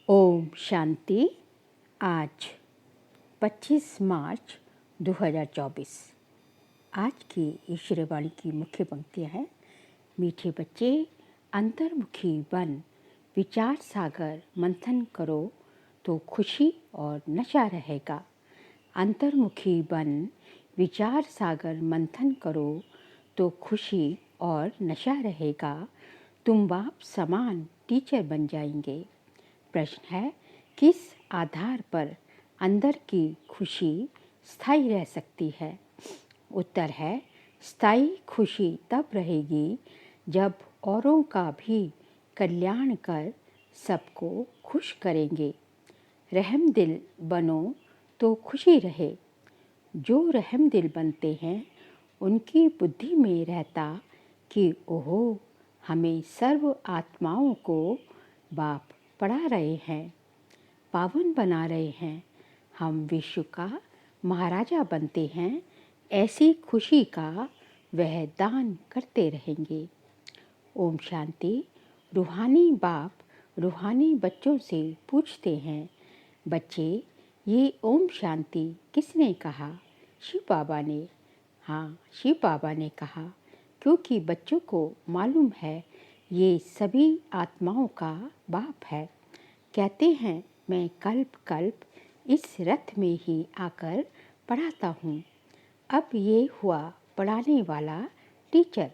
ओम शांति। आज 25 मार्च 2024। आज की ईश्वरीय वाणी की मुख्य पंक्तियाँ हैं। मीठे बच्चे, अंतर्मुखी बन, विचार सागर मंथन करो तो खुशी और नशा रहेगा। अंतर्मुखी बन, विचार सागर मंथन करो तो खुशी और नशा रहेगा। तुम बाप समान टीचर बन जाएंगे। प्रश्न है, किस आधार पर अंदर की खुशी स्थायी रह सकती है? उत्तर है, स्थायी खुशी तब रहेगी जब औरों का भी कल्याण कर सबको खुश करेंगे। रहम दिल बनो तो खुशी रहे। जो रहम दिल बनते हैं उनकी बुद्धि में रहता कि ओहो, हमें सर्व आत्माओं को बाप पढ़ा रहे हैं, पावन बना रहे हैं, हम विश्व का महाराजा बनते हैं। ऐसी खुशी का वह दान करते रहेंगे। ओम शांति। रूहानी बाप रूहानी बच्चों से पूछते हैं, बच्चे ये ओम शांति किसने कहा? शिव बाबा ने। हाँ, शिव बाबा ने कहा, क्योंकि बच्चों को मालूम है ये सभी आत्माओं का बाप है। कहते हैं, मैं कल्प कल्प इस रथ में ही आकर पढ़ाता हूँ। अब ये हुआ पढ़ाने वाला टीचर।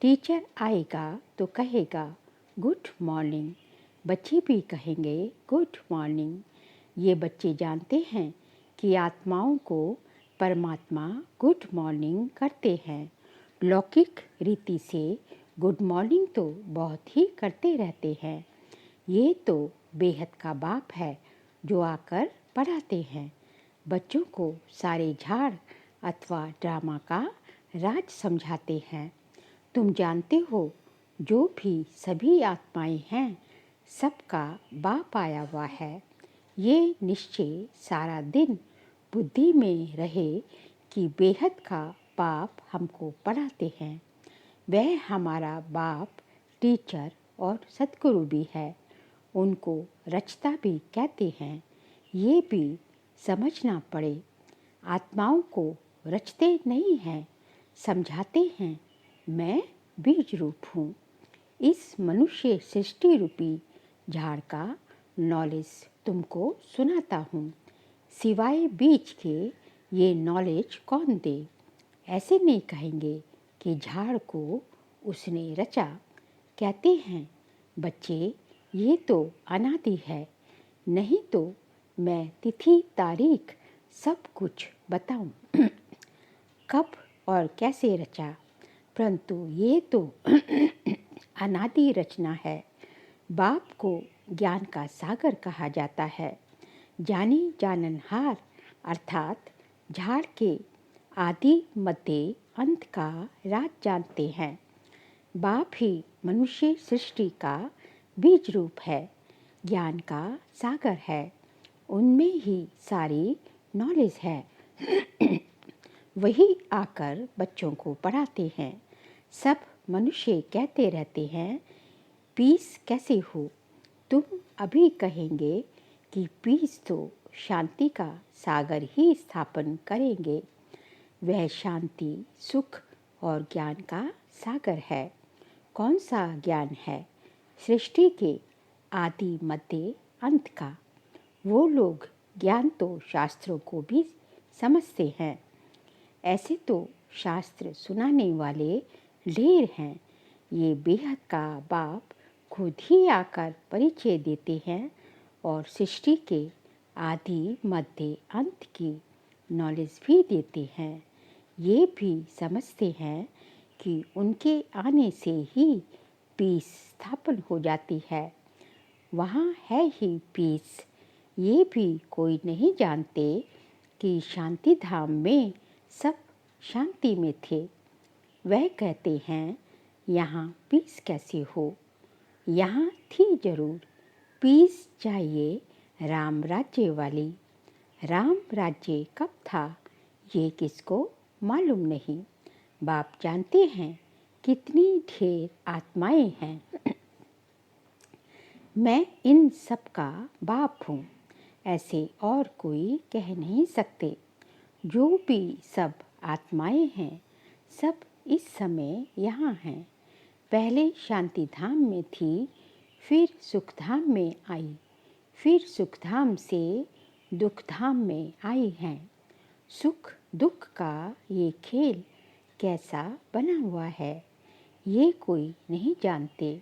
टीचर आएगा तो कहेगा गुड मॉर्निंग। बच्चे भी कहेंगे गुड मॉर्निंग। ये बच्चे जानते हैं कि आत्माओं को परमात्मा गुड मॉर्निंग करते हैं। लौकिक रीति से गुड मॉर्निंग तो बहुत ही करते रहते हैं। ये तो बेहद का बाप है जो आकर पढ़ाते हैं। बच्चों को सारे झाड़ अथवा ड्रामा का राज समझाते हैं। तुम जानते हो, जो भी सभी आत्माएं हैं सबका बाप आया हुआ है। ये निश्चय सारा दिन बुद्धि में रहे कि बेहद का बाप हमको पढ़ाते हैं। वह हमारा बाप टीचर और सद्गुरु भी है। उनको रचता भी कहते हैं। ये भी समझना पड़े, आत्माओं को रचते नहीं हैं, समझाते हैं। मैं बीज रूप हूँ। इस मनुष्य सृष्टि रूपी झाड़ का नॉलेज तुमको सुनाता हूँ। सिवाय बीज के ये नॉलेज कौन दे? ऐसे नहीं कहेंगे कि झाड़ को उसने रचा। कहते हैं, बच्चे ये तो अनादि है, नहीं तो मैं तिथि तारीख सब कुछ बताऊं कब और कैसे रचा। परंतु ये तो अनादि रचना है। बाप को ज्ञान का सागर कहा जाता है। जानी जाननहार अर्थात झाड़ के आदि मध्य अंत का राज जानते हैं। बाप ही मनुष्य सृष्टि का बीज रूप है, ज्ञान का सागर है। उनमें ही सारी नॉलेज है। वही आकर बच्चों को पढ़ाते हैं। सब मनुष्य कहते रहते हैं, पीस कैसे हो? तुम अभी कहेंगे कि पीस तो शांति का सागर ही स्थापन करेंगे। वह शांति, सुख और ज्ञान का सागर है। कौन सा ज्ञान है? सृष्टि के आदि मध्य अंत का। वो लोग ज्ञान तो शास्त्रों को भी समझते हैं। ऐसे तो शास्त्र सुनाने वाले ढेर हैं। ये बेहद का बाप खुद ही आकर परिचय देते हैं और सृष्टि के आदि मध्य अंत की नॉलेज भी देते हैं। ये भी समझते हैं कि उनके आने से ही पीस स्थापन हो जाती है। वहाँ है ही पीस। ये भी कोई नहीं जानते कि शांति धाम में सब शांति में थे। वह कहते हैं, यहाँ पीस कैसे हो? यहाँ थी जरूर। पीस चाहिए राम राज्य वाली। राम राज्य कब था ये किसको मालूम नहीं। बाप जानते हैं कितनी ढेर आत्माएं हैं। मैं इन सब का बाप हूँ, ऐसे और कोई कह नहीं सकते। जो भी सब आत्माएं हैं, सब इस समय यहाँ हैं। पहले शांति धाम में थी, फिर सुख धाम में आई, फिर सुख धाम से दुख धाम में आई हैं। सुख दुख का ये खेल कैसा बना हुआ है, ये कोई नहीं जानते।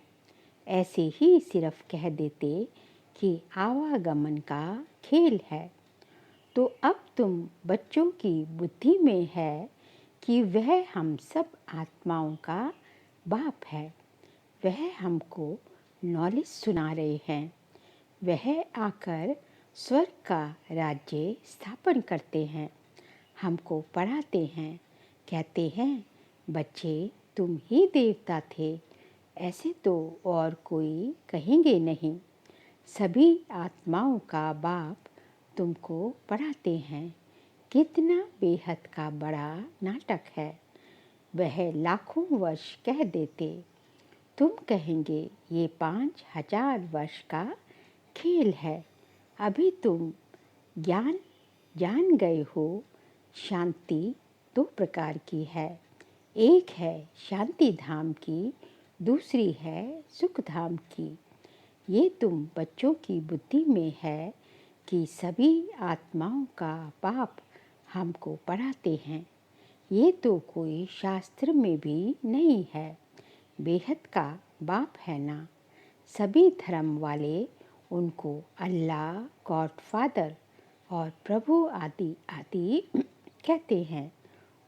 ऐसे ही सिर्फ कह देते कि आवागमन का खेल है। तो अब तुम बच्चों की बुद्धि में है कि वह हम सब आत्माओं का बाप है। वह हमको नॉलेज सुना रहे हैं। वह आकर स्वर्ग का राज्य स्थापन करते हैं, हमको पढ़ाते हैं, कहते हैं बच्चे तुम ही देवता थे, ऐसे तो और कोई कहेंगे नहीं। सभी आत्माओं का बाप तुमको पढ़ाते हैं। कितना बेहद का बड़ा नाटक है। वह लाखों वर्ष कह देते, तुम कहेंगे ये 5000 वर्ष का खेल है। अभी तुम ज्ञान जान गए हो। शांति दो प्रकार की है, एक है शांति धाम की, दूसरी है सुख धाम की। ये तुम बच्चों की बुद्धि में है कि सभी आत्माओं का बाप हमको पढ़ाते हैं। ये तो कोई शास्त्र में भी नहीं है, बेहद का बाप है ना। सभी धर्म वाले उनको अल्लाह, गॉड फादर और प्रभु आदि आदि कहते हैं।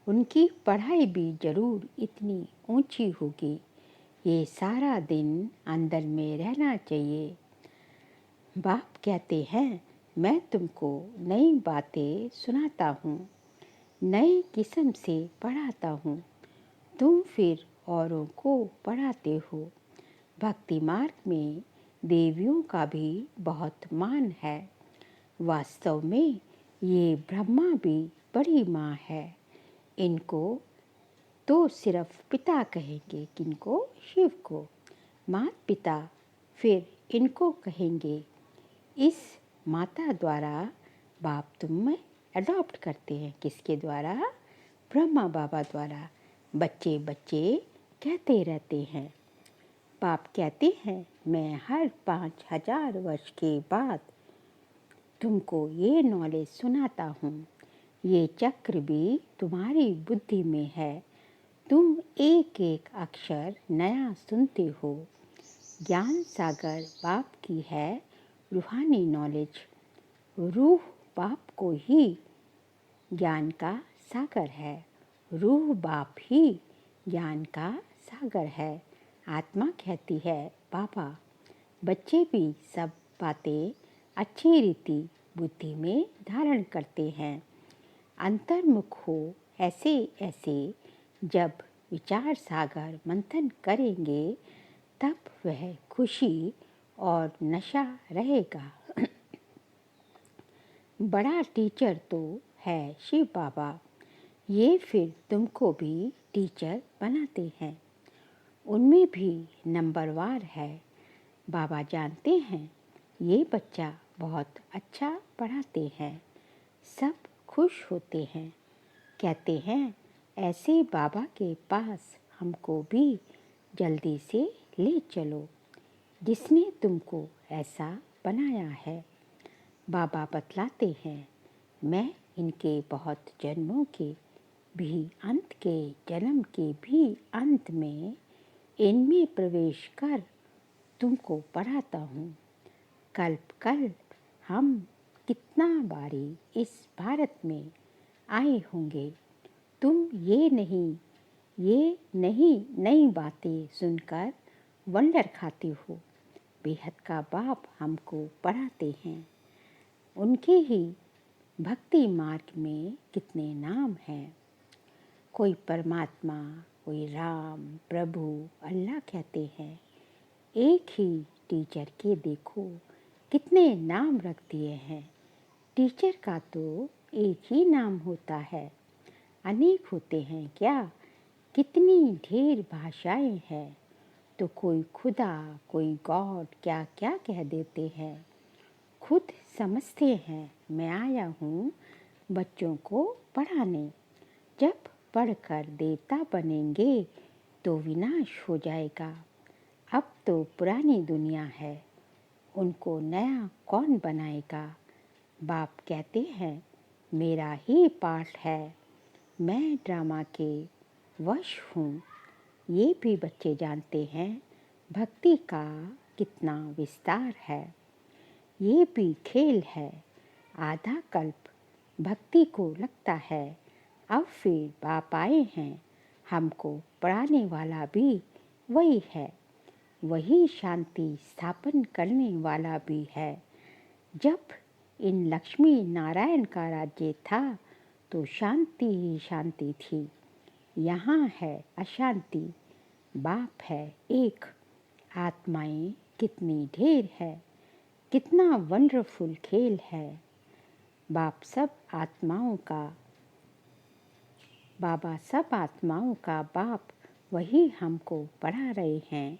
उनकी पढ़ाई भी जरूर इतनी ऊंची होगी। ये सारा दिन अंदर में रहना चाहिए। बाप कहते हैं मैं तुमको नई बातें सुनाता हूँ, नए किस्म से पढ़ाता हूँ। तुम फिर औरों को पढ़ाते हो। भक्ति मार्ग में देवियों का भी बहुत मान है। वास्तव में ये ब्रह्मा भी बड़ी माँ है। इनको तो सिर्फ पिता कहेंगे, किनको? शिव को। माता पिता फिर इनको कहेंगे। इस माता द्वारा बाप तुम्हें अडॉप्ट करते हैं। किसके द्वारा? ब्रह्मा बाबा द्वारा। बच्चे बच्चे कहते रहते हैं। बाप कहते हैं मैं हर 5000 वर्ष के बाद तुमको ये नॉलेज सुनाता हूँ। ये चक्र भी तुम्हारी बुद्धि में है। तुम एक एक अक्षर नया सुनते हो। ज्ञान सागर बाप की है, रूहानी नॉलेज। रूह बाप को ही ज्ञान का सागर है। रूह बाप ही ज्ञान का सागर है। आत्मा कहती है बाबा। बच्चे भी सब बातें अच्छी रीति बुद्धि में धारण करते हैं। अंतर्मुख हो ऐसे ऐसे जब विचार सागर मंथन करेंगे, तब वह खुशी और नशा रहेगा। बड़ा टीचर तो है शिव बाबा। ये फिर तुमको भी टीचर बनाते हैं। उनमें भी नंबरवार है। बाबा जानते हैं ये बच्चा बहुत अच्छा पढ़ाते हैं। सब खुश होते हैं, कहते हैं ऐसे बाबा के पास हमको भी जल्दी से ले चलो, जिसने तुमको ऐसा बनाया है। बाबा बतलाते हैं मैं इनके बहुत जन्मों के भी अंत के जन्म के भी अंत में इनमें प्रवेश कर तुमको पढ़ाता हूँ। कल्प कल्प हम कितना बारी इस भारत में आए होंगे। तुम ये नहीं नई बातें सुनकर वंडर खाते हो। बेहद का बाप हमको पढ़ाते हैं। उनके ही भक्ति मार्ग में कितने नाम हैं। कोई परमात्मा, कोई राम, प्रभु, अल्लाह कहते हैं। एक ही टीचर के देखो कितने नाम रख दिए हैं। टीचर का तो एक ही नाम होता है, अनेक होते हैं क्या? कितनी ढेर भाषाएं हैं। तो कोई खुदा, कोई गॉड क्या क्या कह देते हैं। खुद समझते हैं मैं आया हूँ बच्चों को पढ़ाने। जब पढ़कर देवता बनेंगे तो विनाश हो जाएगा। अब तो पुरानी दुनिया है, उनको नया कौन बनाएगा। बाप कहते हैं मेरा ही पाठ है, मैं ड्रामा के वश हूँ। ये भी बच्चे जानते हैं भक्ति का कितना विस्तार है। ये भी खेल है, आधा कल्प भक्ति को लगता है। अब फिर बाप आए हैं, हमको पढ़ाने वाला भी वही है। वही शांति स्थापन करने वाला भी है। जब इन लक्ष्मी नारायण का राज्य था तो शांति ही शांति थी। यहाँ है अशांति। बाप है एक, आत्माएं कितनी ढेर है। कितना वंडरफुल खेल है। बाबा सब आत्माओं का बाप वही हमको पढ़ा रहे हैं।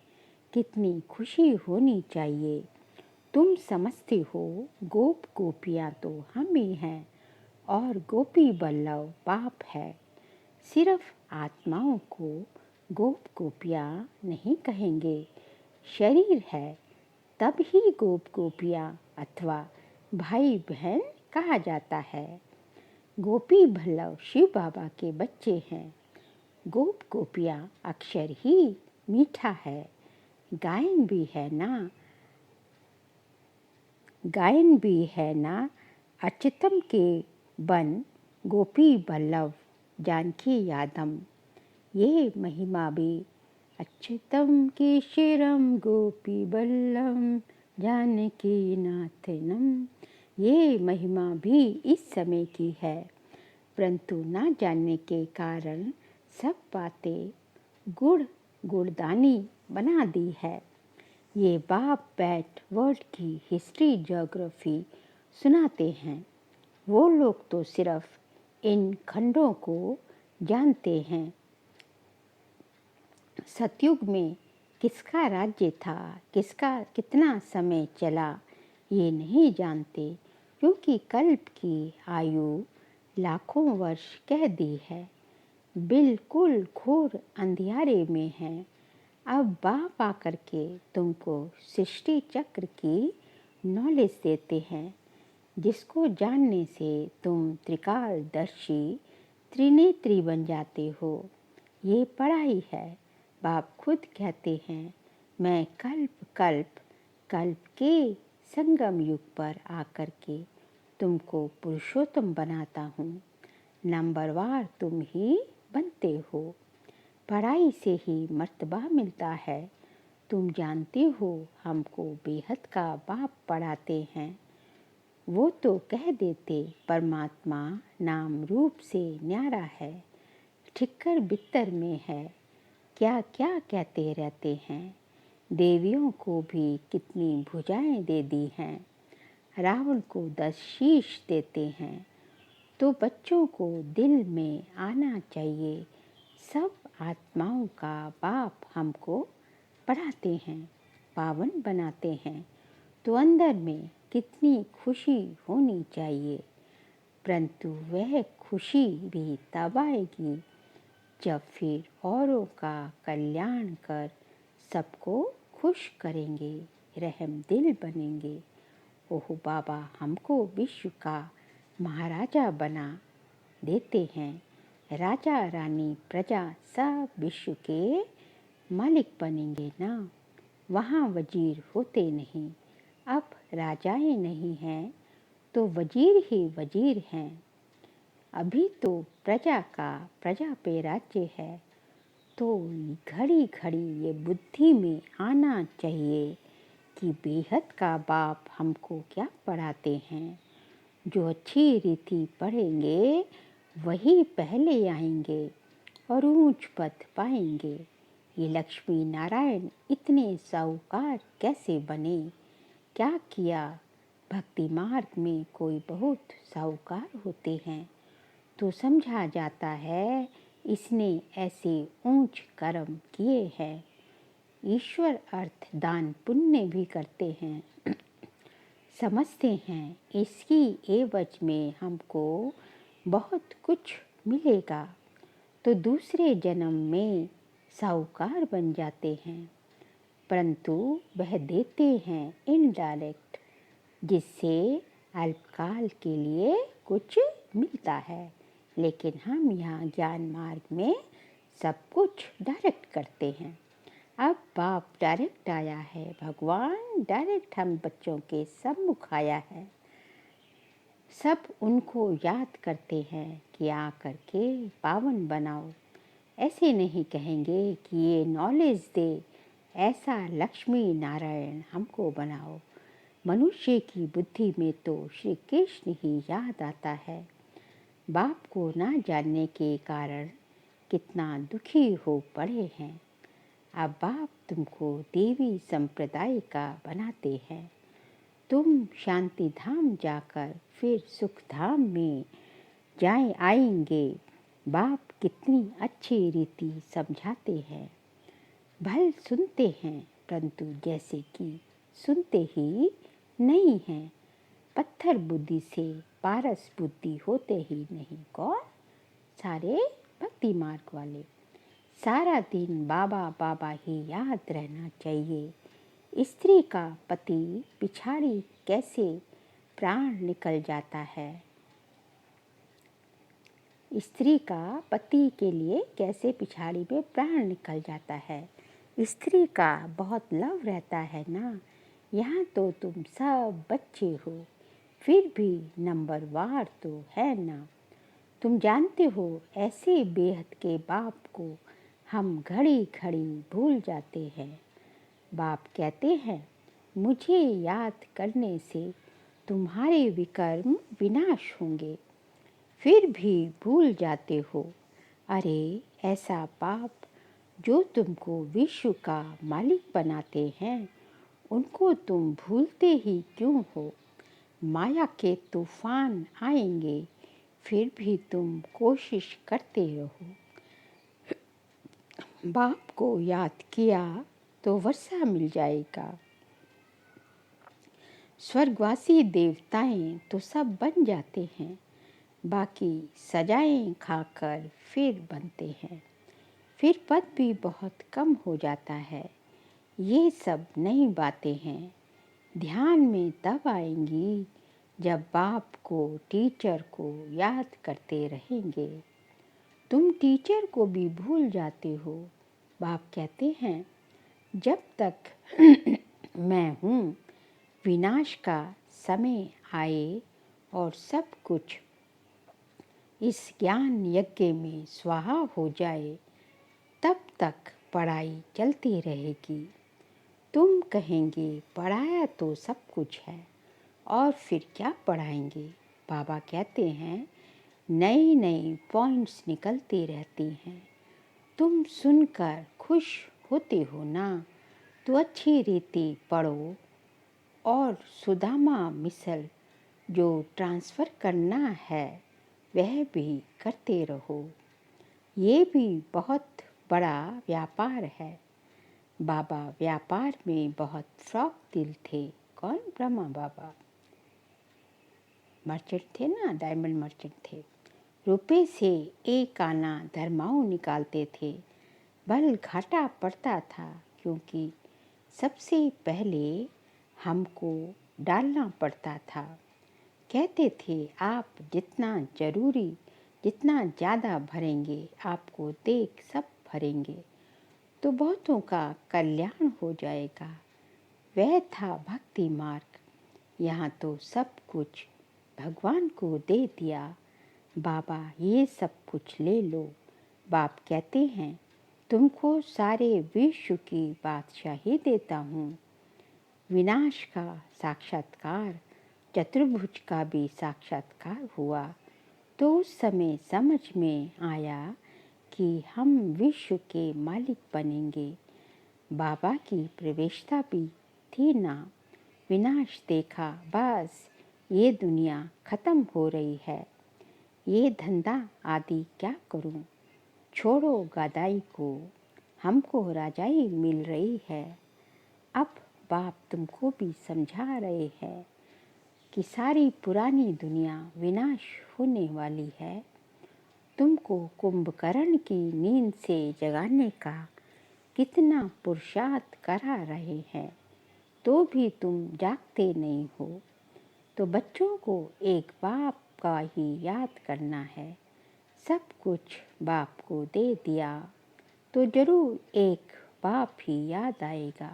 कितनी खुशी होनी चाहिए। तुम समझते हो गोप गोपियाँ तो हम ही हैं और गोपी बल्लभ बाप है। सिर्फ आत्माओं को गोप गोपियाँ नहीं कहेंगे। शरीर है तब ही गोप गोपियाँ अथवा भाई बहन कहा जाता है। गोपी बल्लभ शिव बाबा के बच्चे हैं। गोप गोपियाँ अक्षर ही मीठा है। गायन भी है ना अच्युतम के बन गोपी बल्लभ जानकी यादम। ये महिमा भी अच्युतम केशरम गोपी बल्लभ जानकी नाथनम। ये महिमा भी इस समय की है, परंतु ना जानने के कारण सब बातें गुड़दानी बना दी है। ये बाप बैठ वर्ल्ड की हिस्ट्री ज्योग्राफी सुनाते हैं। वो लोग तो सिर्फ इन खंडों को जानते हैं। सतयुग में किसका राज्य था, किसका कितना समय चला, ये नहीं जानते, क्योंकि कल्प की आयु लाखों वर्ष कह दी है। बिल्कुल घोर अंधियारे में है। अब बाप आकर के तुमको सृष्टि चक्र की नॉलेज देते हैं, जिसको जानने से तुम त्रिकालदर्शी त्रिनेत्री बन जाते हो। ये पढ़ाई है। बाप खुद कहते हैं मैं कल्प के संगम युग पर आकर के तुमको पुरुषोत्तम बनाता हूँ। नंबरवार तुम ही बनते हो। पढ़ाई से ही मर्तबा मिलता है। तुम जानते हो हमको बेहद का बाप पढ़ाते हैं। वो तो कह देते परमात्मा नाम रूप से न्यारा है, ठिक्कर बित्तर में है, क्या क्या कहते रहते हैं। देवियों को भी कितनी भुजाएं दे दी हैं, रावण को 10 शीश देते हैं। तो बच्चों को दिल में आना चाहिए, सब आत्माओं का बाप हमको पढ़ाते हैं, पावन बनाते हैं। तो अंदर में कितनी खुशी होनी चाहिए, परंतु वह खुशी भी तब आएगी जब फिर औरों का कल्याण कर सबको खुश करेंगे, रहम दिल बनेंगे। ओह बाबा हमको विश्व का महाराजा बना देते हैं। राजा रानी प्रजा सब विश्व के मालिक बनेंगे ना। वहाँ वजीर होते नहीं। अब राजाएं नहीं हैं तो वजीर ही वजीर हैं। अभी तो प्रजा पे राज्य है। तो घड़ी घड़ी ये बुद्धि में आना चाहिए कि बेहद का बाप हमको क्या पढ़ाते हैं। जो अच्छी रीति पढ़ेंगे वही पहले आएंगे और ऊंच पद पाएंगे। ये लक्ष्मी नारायण इतने साहूकार कैसे बने, क्या किया। भक्ति मार्ग में कोई बहुत साहूकार होते हैं तो समझा जाता है इसने ऐसे ऊंच कर्म किए हैं। ईश्वर अर्थ दान पुण्य भी करते हैं, समझते हैं इसकी एवज में हमको बहुत कुछ मिलेगा, तो दूसरे जन्म में साहूकार बन जाते हैं, परंतु वह देते हैं इनडायरेक्ट, जिससे अल्पकाल के लिए कुछ मिलता है। लेकिन हम यहाँ ज्ञान मार्ग में सब कुछ डायरेक्ट करते हैं। अब बाप डायरेक्ट आया है, भगवान डायरेक्ट हम बच्चों के सम्मुख आया है। सब उनको याद करते हैं कि आ करके पावन बनाओ। ऐसे नहीं कहेंगे कि ये नॉलेज दे, ऐसा लक्ष्मी नारायण हमको बनाओ। मनुष्य की बुद्धि में तो श्री कृष्ण ही याद आता है। बाप को ना जानने के कारण कितना दुखी हो पड़े हैं। अब बाप तुमको देवी संप्रदाय का बनाते हैं। तुम शांति धाम जाकर फिर सुख धाम में आएंगे। बाप कितनी अच्छी रीति समझाते हैं। भल सुनते हैं, परंतु जैसे कि सुनते ही नहीं हैं। पत्थर बुद्धि से पारस बुद्धि होते ही नहीं। कौन? सारे भक्ति मार्ग वाले। सारा दिन बाबा बाबा ही याद रहना चाहिए। स्त्री का पति पिछाड़ी कैसे प्राण निकल जाता है। स्त्री का पति के लिए कैसे पिछाड़ी में प्राण निकल जाता है। स्त्री का बहुत लव रहता है ना। यहाँ तो तुम सब बच्चे हो, फिर भी नंबर वार तो है ना। तुम जानते हो ऐसे बेहद के बाप को हम घड़ी घड़ी भूल जाते हैं। बाप कहते हैं मुझे याद करने से तुम्हारे विकर्म विनाश होंगे, फिर भी भूल जाते हो। अरे ऐसा बाप जो तुमको विश्व का मालिक बनाते हैं, उनको तुम भूलते ही क्यों हो। माया के तूफान आएंगे, फिर भी तुम कोशिश करते रहो। बाप को याद किया तो वर्षा मिल जाएगा। स्वर्गवासी देवताएं तो सब बन जाते हैं, बाकी सजाएं खाकर फिर बनते हैं। फिर पद भी बहुत कम हो जाता है। ये सब नई बातें हैं, ध्यान में तब आएंगी जब बाप को टीचर को याद करते रहेंगे। तुम टीचर को भी भूल जाते हो। बाप कहते हैं जब तक मैं हूँ, विनाश का समय आए और सब कुछ इस ज्ञान यज्ञ में स्वाहा हो जाए, तब तक पढ़ाई चलती रहेगी। तुम कहेंगे पढ़ाया तो सब कुछ है, और फिर क्या पढ़ाएंगे। बाबा कहते हैं नई नई पॉइंट्स निकलती रहती हैं। तुम सुनकर खुश होते हो ना, तो अच्छी रीति पढ़ो और सुदामा मिसल जो ट्रांसफ़र करना है वह भी करते रहो। ये भी बहुत बड़ा व्यापार है। बाबा व्यापार में बहुत फ्रॉक दिल थे। कौन? ब्रह्मा बाबा मर्चेंट थे ना, डायमंड मर्चेंट थे। रुपए से एक आना धर्माऊ निकालते थे। बल घाटा पड़ता था, क्योंकि सबसे पहले हमको डालना पड़ता था। कहते थे आप जितना ज़रूरी, जितना ज़्यादा भरेंगे, आपको देख सब भरेंगे तो बहुतों का कल्याण हो जाएगा। वह था भक्ति मार्ग। यहाँ तो सब कुछ भगवान को दे दिया। बाबा ये सब कुछ ले लो। बाप कहते हैं तुमको सारे विश्व की बादशाही देता हूँ। विनाश का साक्षात्कार, चतुर्भुज का भी साक्षात्कार हुआ, तो उस समय समझ में आया कि हम विश्व के मालिक बनेंगे। बाबा की प्रवेशता भी थी ना। विनाश देखा, बस ये दुनिया ख़त्म हो रही है, ये धंधा आदि क्या करूं। छोड़ो गदाई को, हमको राजाई मिल रही है। अब बाप तुमको भी समझा रहे हैं कि सारी पुरानी दुनिया विनाश होने वाली है। तुमको कुंभकर्ण की नींद से जगाने का कितना पुरुषार्थ करा रहे हैं, तो भी तुम जागते नहीं हो। तो बच्चों को एक बाप का ही याद करना है। सब कुछ बाप को दे दिया तो ज़रूर एक बाप ही याद आएगा।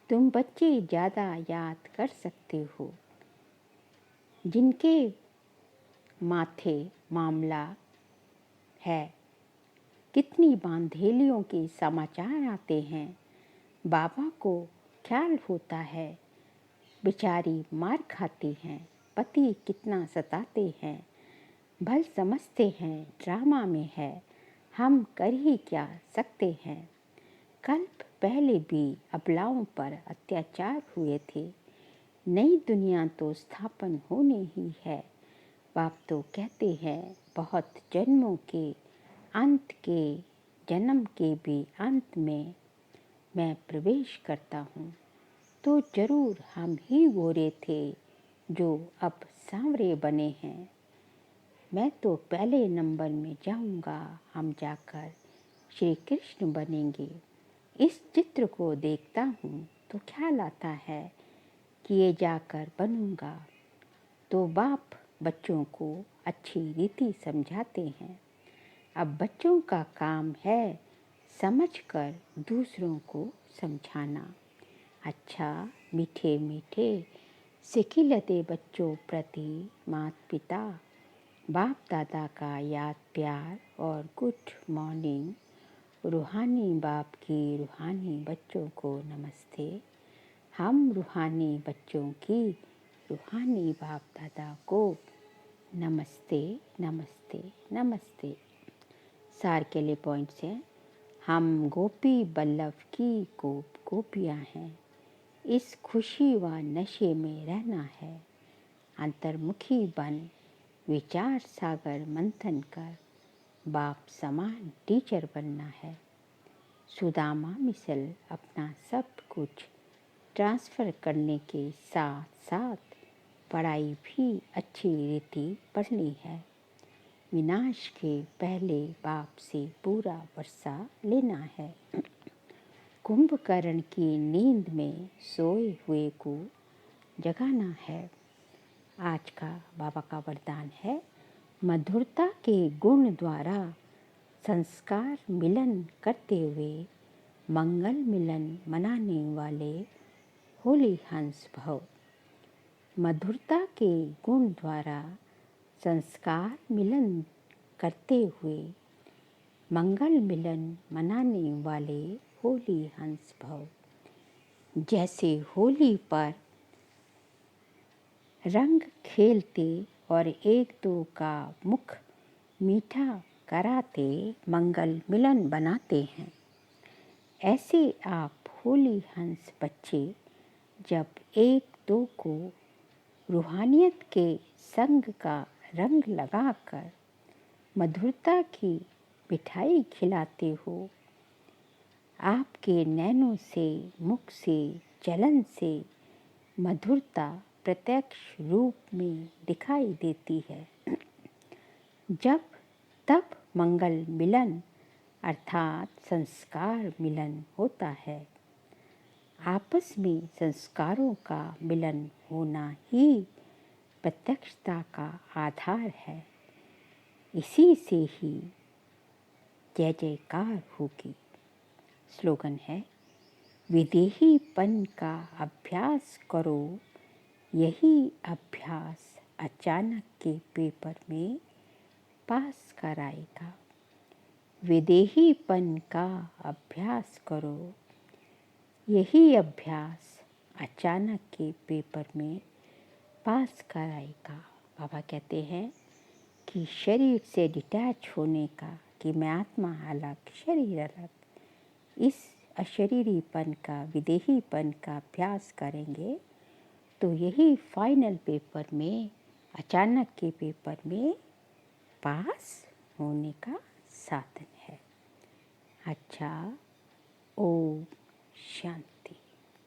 तुम बच्चे ज़्यादा याद कर सकते हो। जिनके माथे मामला है, कितनी बांधेलियों के समाचार आते हैं। बाबा को ख्याल होता है बेचारी मार खाती हैं, पति कितना सताते हैं। भल समझते हैं ड्रामा में है, हम कर ही क्या सकते हैं। कल्प पहले भी अबलाओं पर अत्याचार हुए थे। नई दुनिया तो स्थापन होनी ही है। बाप तो कहते हैं बहुत जन्मों के अंत के जन्म के भी अंत में मैं प्रवेश करता हूँ। तो ज़रूर हम ही गोरे थे जो अब सांवरे बने हैं। मैं तो पहले नंबर में जाऊंगा, हम जाकर श्री कृष्ण बनेंगे। इस चित्र को देखता हूँ तो ख्याल आता है कि ये जाकर बनूंगा। तो बाप बच्चों को अच्छी रीति समझाते हैं। अब बच्चों का काम है समझकर दूसरों को समझाना। अच्छा मीठे मीठे सिखिलते बच्चों प्रति माता पिता बाप दादा का याद प्यार और गुड मॉर्निंग। रूहानी बाप की रूहानी बच्चों को नमस्ते। हम रूहानी बच्चों की रूहानी बाप दादा को नमस्ते नमस्ते नमस्ते। सार के लिए पॉइंट्स हैं। हम गोपी बल्लभ की गोपियाँ हैं। इस खुशी व नशे में रहना है। अंतर्मुखी बन विचार सागर मंथन कर बाप समान टीचर बनना है। सुदामा मिसल अपना सब कुछ ट्रांसफ़र करने के साथ साथ पढ़ाई भी अच्छी रीति पढ़नी है। विनाश के पहले बाप से पूरा वर्षा लेना है। कुंभकर्ण की नींद में सोए हुए को जगाना है। आज का बाबा का वरदान है मधुरता के गुण द्वारा संस्कार मिलन करते हुए मंगल मिलन मनाने वाले होली हंस भव। मधुरता के गुण द्वारा संस्कार मिलन करते हुए मंगल मिलन मनाने वाले होली हंस भव। जैसे होली पर रंग खेलते और एक दो का मुख मीठा कराते मंगल मिलन बनाते हैं, ऐसे आप होली हंस बच्चे जब एक दो को रूहानियत के संग का रंग लगाकर मधुरता की मिठाई खिलाते हो, आपके नैनों से मुख से चलन से मधुरता प्रत्यक्ष रूप में दिखाई देती है। जब तब मंगल मिलन अर्थात संस्कार मिलन होता है। आपस में संस्कारों का मिलन होना ही प्रत्यक्षता का आधार है। इसी से ही जय जयकार होगी। स्लोगन है विदेहीपन का अभ्यास करो, यही अभ्यास अचानक के पेपर में पास कराएगा। विदेहीपन का अभ्यास करो, यही अभ्यास अचानक के पेपर में पास कराएगा। बाबा कहते हैं कि शरीर से डिटैच होने का, कि मैं आत्मा अलग शरीर अलग, इस अशरीरीपन का विदेहीपन का अभ्यास करेंगे तो यही फाइनल पेपर में अचानक के पेपर में पास होने का साधन है। अच्छा ओम शांति।